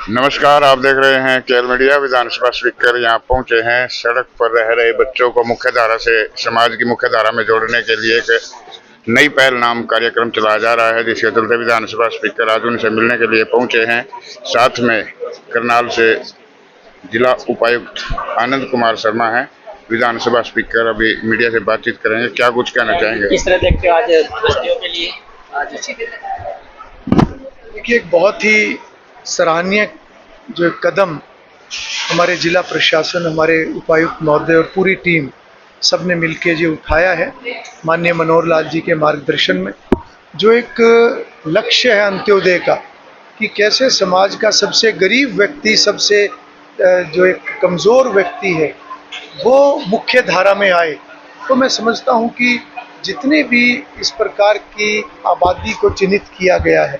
नमस्कार, आप देख रहे हैं केएल मीडिया। विधानसभा स्पीकर यहाँ पहुंचे हैं। सड़क पर रह रहे बच्चों को मुख्यधारा से समाज की मुख्यधारा में जोड़ने के लिए एक नई पहल नाम कार्यक्रम चलाया जा रहा है, जिसके चलते विधानसभा स्पीकर आज उनसे मिलने के लिए पहुंचे हैं। साथ में करनाल से जिला उपायुक्त आनंद कुमार शर्मा हैं। विधानसभा स्पीकर अभी मीडिया से बातचीत करेंगे। क्या कुछ कहना चाहेंगे? किस तरह देखते हो आज बस्तियों के लिए आज? देखिए, एक बहुत ही सराहनीय जो एक कदम हमारे जिला प्रशासन, हमारे उपायुक्त महोदय और पूरी टीम सब ने मिलकर जो उठाया है माननीय मनोहर लाल जी के मार्गदर्शन में, जो एक लक्ष्य है अंत्योदय का, कि कैसे समाज का सबसे गरीब व्यक्ति, सबसे जो एक कमज़ोर व्यक्ति है वो मुख्य धारा में आए। तो मैं समझता हूँ कि जितने भी इस प्रकार की आबादी को चिन्हित किया गया है,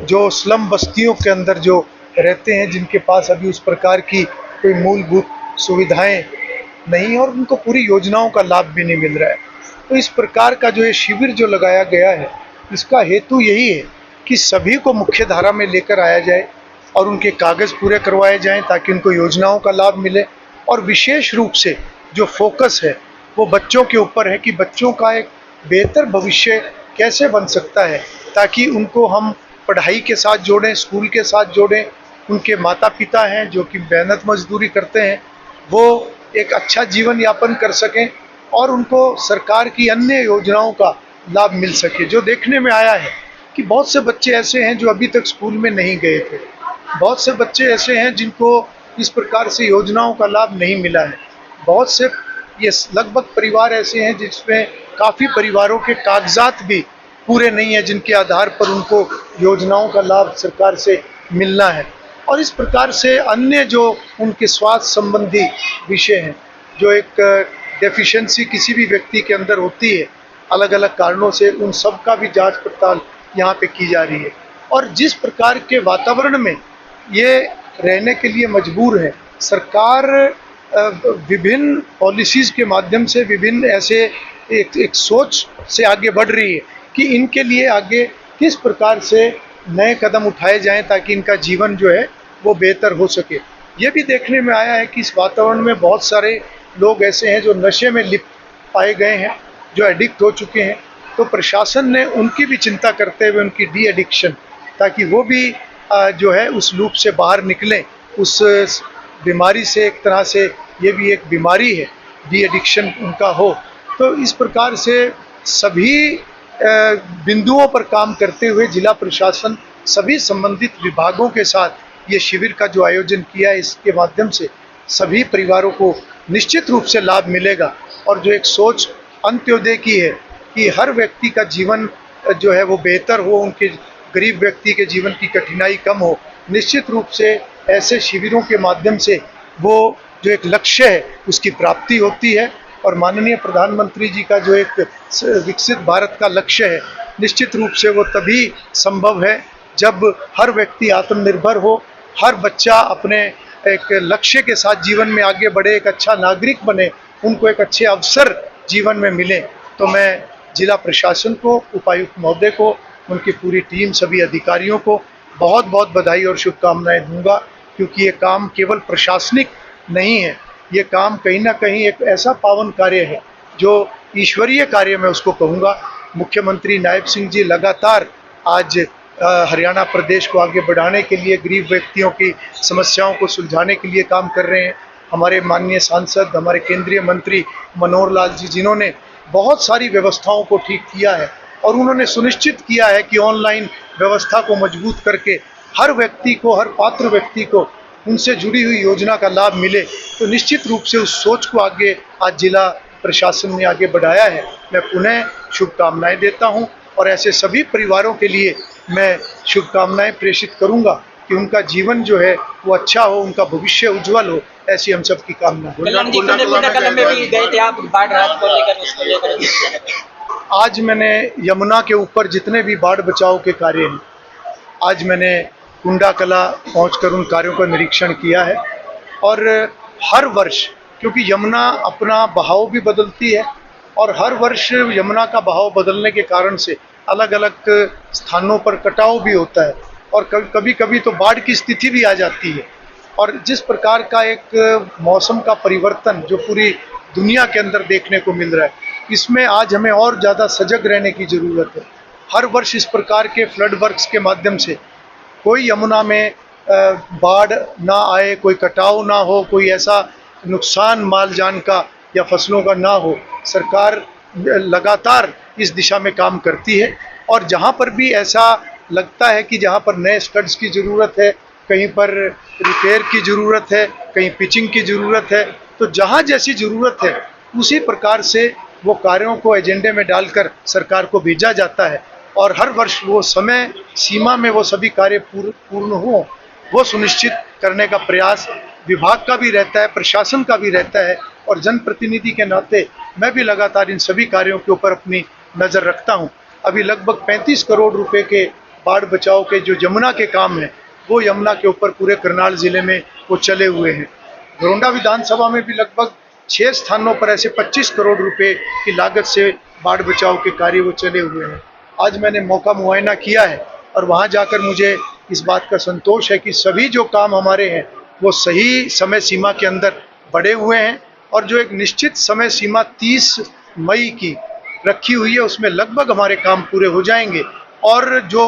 जो स्लम बस्तियों के अंदर जो रहते हैं, जिनके पास अभी उस प्रकार की कोई मूलभूत सुविधाएं नहीं और उनको पूरी योजनाओं का लाभ भी नहीं मिल रहा है, तो इस प्रकार का जो ये शिविर जो लगाया गया है, इसका हेतु यही है कि सभी को मुख्य धारा में लेकर आया जाए और उनके कागज़ पूरे करवाए जाएं ताकि उनको योजनाओं का लाभ मिले। और विशेष रूप से जो फोकस है वो बच्चों के ऊपर है कि बच्चों का एक बेहतर भविष्य कैसे बन सकता है, ताकि उनको हम पढ़ाई के साथ जोड़ें, स्कूल के साथ जोड़ें। उनके माता पिता हैं जो कि मेहनत मजदूरी करते हैं, वो एक अच्छा जीवन यापन कर सकें और उनको सरकार की अन्य योजनाओं का लाभ मिल सके। जो देखने में आया है कि बहुत से बच्चे ऐसे हैं जो अभी तक स्कूल में नहीं गए थे, बहुत से बच्चे ऐसे हैं जिनको इस प्रकार से योजनाओं का लाभ नहीं मिला है, बहुत से ये लगभग परिवार ऐसे हैं जिसमें काफ़ी परिवारों के कागजात भी पूरे नहीं हैं, जिनके आधार पर उनको योजनाओं का लाभ सरकार से मिलना है। और इस प्रकार से अन्य जो उनके स्वास्थ्य संबंधी विषय हैं, जो एक डेफिशिएंसी किसी भी व्यक्ति के अंदर होती है अलग अलग कारणों से, उन सब का भी जांच पड़ताल यहाँ पे की जा रही है। और जिस प्रकार के वातावरण में ये रहने के लिए मजबूर है, सरकार विभिन्न पॉलिसीज़ के माध्यम से विभिन्न ऐसे एक सोच से आगे बढ़ रही है कि इनके लिए आगे किस प्रकार से नए कदम उठाए जाएं ताकि इनका जीवन जो है वो बेहतर हो सके। ये भी देखने में आया है कि इस वातावरण में बहुत सारे लोग ऐसे हैं जो नशे में लिप्त पाए गए हैं, जो एडिक्ट हो चुके हैं। तो प्रशासन ने उनकी भी चिंता करते हुए उनकी डी एडिक्शन, ताकि वो भी जो है उस लूप से बाहर निकलें, उस बीमारी से, एक तरह से ये भी एक बीमारी है, डी एडिक्शन उनका हो। तो इस प्रकार से सभी बिंदुओं पर काम करते हुए जिला प्रशासन सभी संबंधित विभागों के साथ ये शिविर का जो आयोजन किया है, इसके माध्यम से सभी परिवारों को निश्चित रूप से लाभ मिलेगा। और जो एक सोच अंत्योदय की है कि हर व्यक्ति का जीवन जो है वो बेहतर हो, उनके गरीब व्यक्ति के जीवन की कठिनाई कम हो, निश्चित रूप से ऐसे शिविरों के माध्यम से वो जो एक लक्ष्य है उसकी प्राप्ति होती है। और माननीय प्रधानमंत्री जी का जो एक विकसित भारत का लक्ष्य है, निश्चित रूप से वो तभी संभव है जब हर व्यक्ति आत्मनिर्भर हो, हर बच्चा अपने एक लक्ष्य के साथ जीवन में आगे बढ़े, एक अच्छा नागरिक बने, उनको एक अच्छे अवसर जीवन में मिले। तो मैं जिला प्रशासन को, उपायुक्त महोदय को, उनकी पूरी टीम, सभी अधिकारियों को बहुत बहुत बधाई और शुभकामनाएं दूंगा, क्योंकि ये काम केवल प्रशासनिक नहीं है, ये काम कहीं ना कहीं एक ऐसा पावन कार्य है जो ईश्वरीय कार्य मैं उसको कहूँगा। मुख्यमंत्री नायब सिंह जी लगातार आज हरियाणा प्रदेश को आगे बढ़ाने के लिए, गरीब व्यक्तियों की समस्याओं को सुलझाने के लिए काम कर रहे हैं। हमारे माननीय सांसद, हमारे केंद्रीय मंत्री मनोहर लाल जी, जिन्होंने बहुत सारी व्यवस्थाओं को ठीक किया है और उन्होंने सुनिश्चित किया है कि ऑनलाइन व्यवस्था को मजबूत करके हर व्यक्ति को, हर पात्र व्यक्ति को उनसे जुड़ी हुई योजना का लाभ मिले। तो निश्चित रूप से उस सोच को आगे आज जिला प्रशासन ने आगे बढ़ाया है। मैं पुनः शुभकामनाएं देता हूं और ऐसे सभी परिवारों के लिए मैं शुभकामनाएं प्रेषित करूंगा कि उनका जीवन जो है वो अच्छा हो, उनका भविष्य उज्जवल हो, ऐसी हम सब की कामना है। आज मैंने यमुना के ऊपर जितने भी बाढ़ बचाव के कार्य हैं, आज मैंने कुंडा कला पहुंचकर उन कार्यों का निरीक्षण किया है। और हर वर्ष, क्योंकि यमुना अपना बहाव भी बदलती है और हर वर्ष यमुना का बहाव बदलने के कारण से अलग अलग स्थानों पर कटाव भी होता है और कभी कभी तो बाढ़ की स्थिति भी आ जाती है। और जिस प्रकार का एक मौसम का परिवर्तन जो पूरी दुनिया के अंदर देखने को मिल रहा है, इसमें आज हमें और ज़्यादा सजग रहने की ज़रूरत है। हर वर्ष इस प्रकार के फ्लड वर्क्स के माध्यम से कोई यमुना में बाढ़ ना आए, कोई कटाव ना हो, कोई ऐसा नुकसान माल जान का या फसलों का ना हो। सरकार लगातार इस दिशा में काम करती है और जहाँ पर भी ऐसा लगता है कि जहाँ पर नए स्टड्स की ज़रूरत है, कहीं पर रिपेयर की ज़रूरत है, कहीं पिचिंग की ज़रूरत है, तो जहाँ जैसी ज़रूरत है उसी प्रकार से वो कार्यों को एजेंडे में डालकर सरकार को भेजा जाता है और हर वर्ष वो समय सीमा में वो सभी कार्य पूर्ण हों, वो सुनिश्चित करने का प्रयास विभाग का भी रहता है, प्रशासन का भी रहता है और जनप्रतिनिधि के नाते मैं भी लगातार इन सभी कार्यों के ऊपर अपनी नज़र रखता हूँ। अभी लगभग 35 करोड़ रुपए के बाढ़ बचाव के जो यमुना के काम हैं, वो यमुना के ऊपर पूरे करनाल ज़िले में वो चले हुए हैं। घरोंडा विधानसभा में भी लगभग 6 स्थानों पर ऐसे 25 करोड़ रुपए की लागत से बाढ़ बचाव के कार्य वो चले हुए हैं। आज मैंने मौका मुआयना किया है और वहाँ जाकर मुझे इस बात का संतोष है कि सभी जो काम हमारे हैं वो सही समय सीमा के अंदर बढ़े हुए हैं और जो एक निश्चित समय सीमा 30 मई की रखी हुई है उसमें लगभग हमारे काम पूरे हो जाएंगे और जो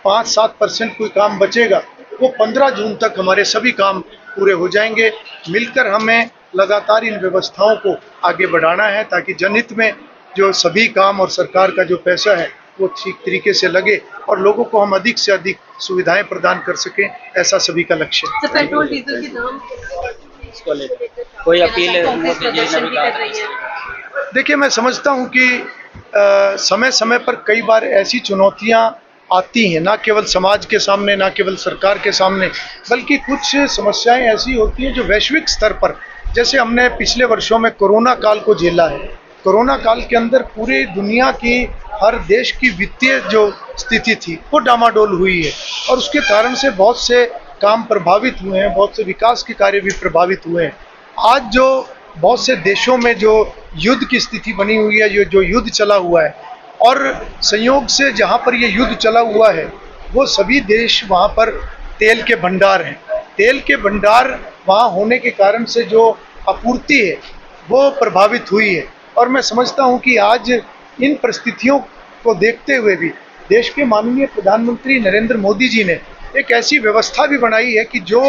5-7% कोई काम बचेगा वो 15 जून तक हमारे सभी काम पूरे हो जाएंगे। मिलकर हमें लगातार इन व्यवस्थाओं को आगे बढ़ाना है ताकि जनहित में जो सभी काम और सरकार का जो पैसा है वो ठीक तरीके से लगे और लोगों को हम अधिक से अधिक सुविधाएं प्रदान कर सकें, ऐसा सभी का लक्ष्य है। तो पेट्रोल डीजल के दाम इसको लेकर कोई अपील मोदी जी ने भी कहा? देखिए, मैं समझता हूं कि समय समय पर कई बार ऐसी चुनौतियां आती हैं, ना केवल समाज के सामने, ना केवल सरकार के सामने, बल्कि कुछ समस्याएं ऐसी होती हैं जो वैश्विक स्तर पर, जैसे हमने पिछले वर्षों में कोरोना काल को झेला है। कोरोना काल के अंदर पूरी दुनिया की हर देश की वित्तीय जो स्थिति थी वो डामाडोल हुई है और उसके कारण से बहुत से काम प्रभावित हुए हैं, बहुत से विकास के कार्य भी प्रभावित हुए हैं। आज जो बहुत से देशों में जो युद्ध की स्थिति बनी हुई है, जो युद्ध चला हुआ है और संयोग से जहाँ पर ये युद्ध चला हुआ है वो सभी देश, वहाँ पर तेल के भंडार हैं। तेल के भंडार वहाँ होने के कारण से जो आपूर्ति है वो प्रभावित हुई है और मैं समझता हूँ कि आज इन परिस्थितियों को देखते हुए भी देश के माननीय प्रधानमंत्री नरेंद्र मोदी जी ने एक ऐसी व्यवस्था भी बनाई है कि जो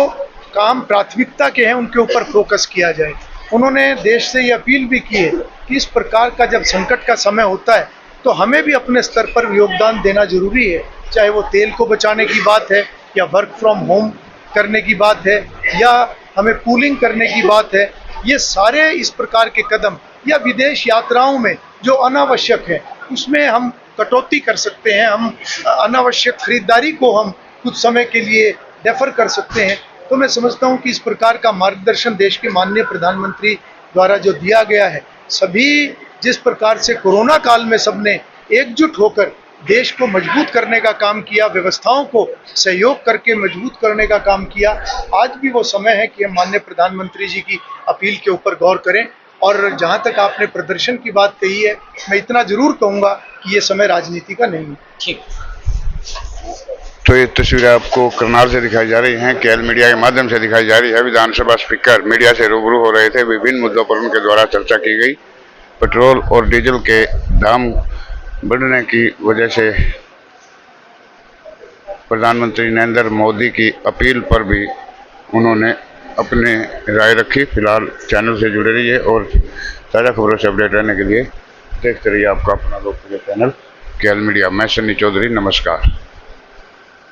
काम प्राथमिकता के हैं उनके ऊपर फोकस किया जाए। उन्होंने देश से ये अपील भी की है कि इस प्रकार का जब संकट का समय होता है तो हमें भी अपने स्तर पर योगदान देना जरूरी है, चाहे वो तेल को बचाने की बात है या वर्क फ्रॉम होम करने की बात है या हमें पूलिंग करने की बात है। ये सारे इस प्रकार के कदम या विदेश यात्राओं में जो अनावश्यक है उसमें हम कटौती कर सकते हैं, हम अनावश्यक खरीदारी को हम कुछ समय के लिए डेफर कर सकते हैं। तो मैं समझता हूं कि इस प्रकार का मार्गदर्शन देश के माननीय प्रधानमंत्री द्वारा जो दिया गया है, सभी जिस प्रकार से कोरोना काल में सबने एकजुट होकर देश को मजबूत करने का काम किया, व्यवस्थाओं को सहयोग करके मजबूत करने का काम किया, आज भी वो समय है कि हम माननीय प्रधानमंत्री जी की अपील के ऊपर गौर करें। और जहाँ तक आपने प्रदर्शन की बात कही है, मैं इतना जरूर कहूँगा कि ये समय राजनीति का नहीं है। ठीक। तो ये तस्वीरें आपको करनाल से दिखाई जा रही हैं, केएल मीडिया के माध्यम से दिखाई जा रही है। विधानसभा स्पीकर मीडिया से रूबरू हो रहे थे, विभिन्न मुद्दों पर उनके द्वारा चर्चा की गई। पेट्रोल और डीजल के दाम बढ़ने की वजह से प्रधानमंत्री नरेंद्र मोदी की अपील पर भी उन्होंने अपने राय रखी। फिलहाल चैनल से जुड़े रहिए और ताज़ा खबरों से अपडेट रहने के लिए देखते रहिए आपका अपना लोकप्रिय चैनल केएल मीडिया। मैं सन्नी चौधरी, नमस्कार।